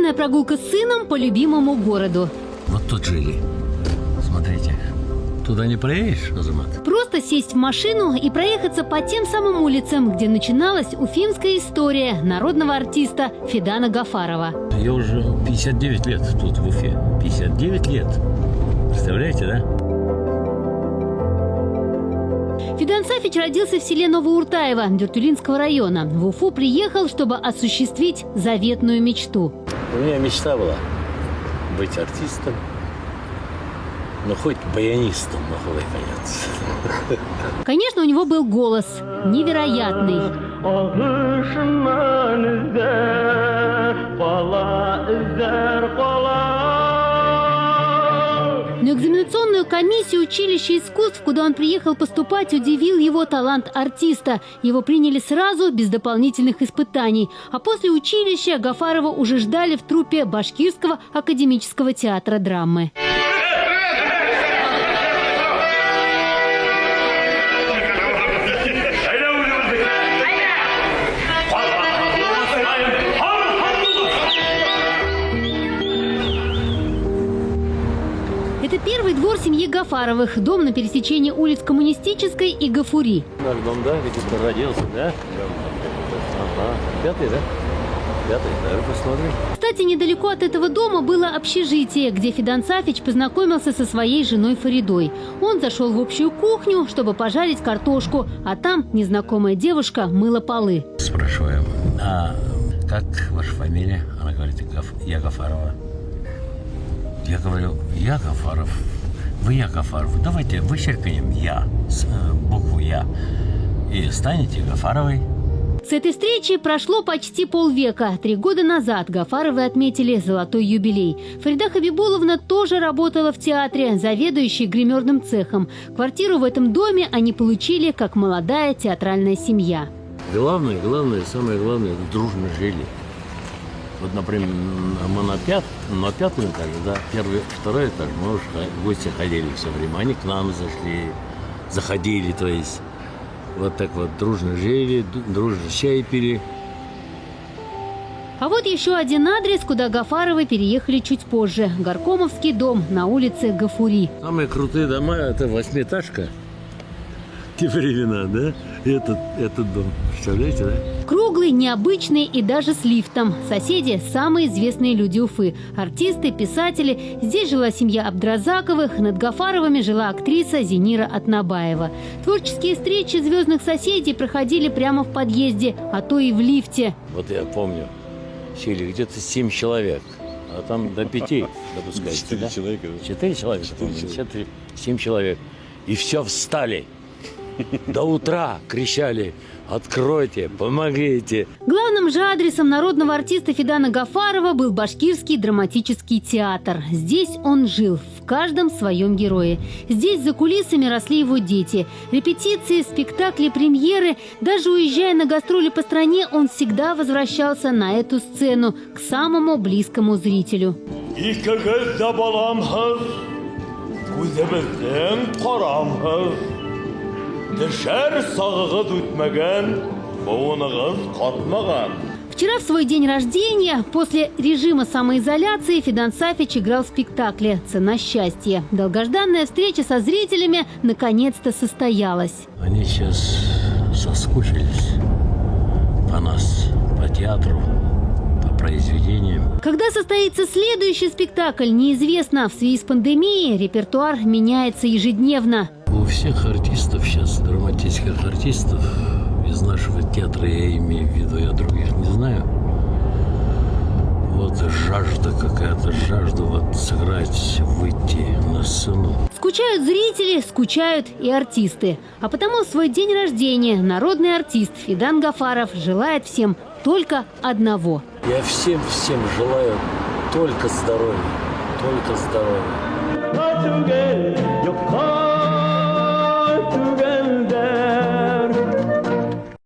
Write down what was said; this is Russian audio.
Воскресная прогулка с сыном по любимому городу. Вот тут жили. Смотрите. Туда не проедешь, Азамат? Просто сесть в машину и проехаться по тем самым улицам, где начиналась уфимская история народного артиста Фидана Гафарова. Я уже 59 лет тут, в Уфе. 59 лет. Представляете, да? Фидан Сафич родился в селе Новоуртаево Дюртюлинского района. В Уфу приехал, чтобы осуществить заветную мечту. У меня мечта была быть артистом, но хоть баянистом на худой конец. Конечно, у него был голос невероятный. Но экзаменационную комиссию училища искусств, куда он приехал поступать, удивил его талант артиста. Его приняли сразу, без дополнительных испытаний. А после училища Гафарова уже ждали в труппе Башкирского академического театра драмы. Это первый двор семьи Гафаровых. Дом на пересечении улиц Коммунистической и Гафури. Наш дом, да? Где ты родился, да? Ага. Пятый, да? Пятый, да, посмотрим. Кстати, недалеко от этого дома было общежитие, где Фидан Сафич познакомился со своей женой Фаридой. Он зашел в общую кухню, чтобы пожарить картошку, а там незнакомая девушка мыла полы. Спрашиваем, а как ваша фамилия? Она говорит, я Гафарова. Я говорю, я Гафаров, вы я Гафаров. Давайте вычеркнем я, букву я, и станете Гафаровой. С этой встречи прошло почти полвека. 3 года назад Гафаровы отметили золотой юбилей. Фарида Хабибуловна тоже работала в театре, заведующей гримерным цехом. Квартиру в этом доме они получили как молодая театральная семья. Главное, самое главное, дружно жили. Вот, например, мы на пятом этаже, да, первый, второй этаж, мы уж в гости ходили все время. Они к нам заходили, то есть вот так вот дружно жили, дружно чай пили. А вот еще один адрес, куда Гафаровы переехали чуть позже. Горкомовский дом на улице Гафури. Самые крутые дома – это 8-этажка. Те времена, да? Этот дом, представляете, да? Круглый, необычный и даже с лифтом. Соседи – самые известные люди Уфы. Артисты, писатели. Здесь жила семья Абдразаковых. Над Гафаровыми жила актриса Зинира Атнабаева. Творческие встречи звездных соседей проходили прямо в подъезде, а то и в лифте. Вот я помню, сели где-то 7 человек, а там до 5 допускается. 4 да? человека. 4 человека, 7 человек. И все встали. До утра кричали: «Откройте, помогите!» Главным же адресом народного артиста Фидана Гафарова был Башкирский драматический театр. Здесь он жил, в каждом своем герое. Здесь за кулисами росли его дети. Репетиции, спектакли, премьеры. Даже уезжая на гастроли по стране, он всегда возвращался на эту сцену, к самому близкому зрителю. Вчера в свой день рождения, после режима самоизоляции, Фидан Сафич играл в спектакле «Цена счастья». Долгожданная встреча со зрителями наконец-то состоялась. Они сейчас соскучились по нас, по театру, по произведениям. Когда состоится следующий спектакль, неизвестно. В связи с пандемией репертуар меняется ежедневно. У всех артистов сейчас, драматических артистов из нашего театра, я имею в виду, я других не знаю, вот жажда какая-то, жажда вот сыграть, выйти на сцену. Скучают зрители, скучают и артисты. А потому в свой день рождения народный артист Фидан Гафаров желает всем только одного. Я всем желаю только здоровья, только здоровья.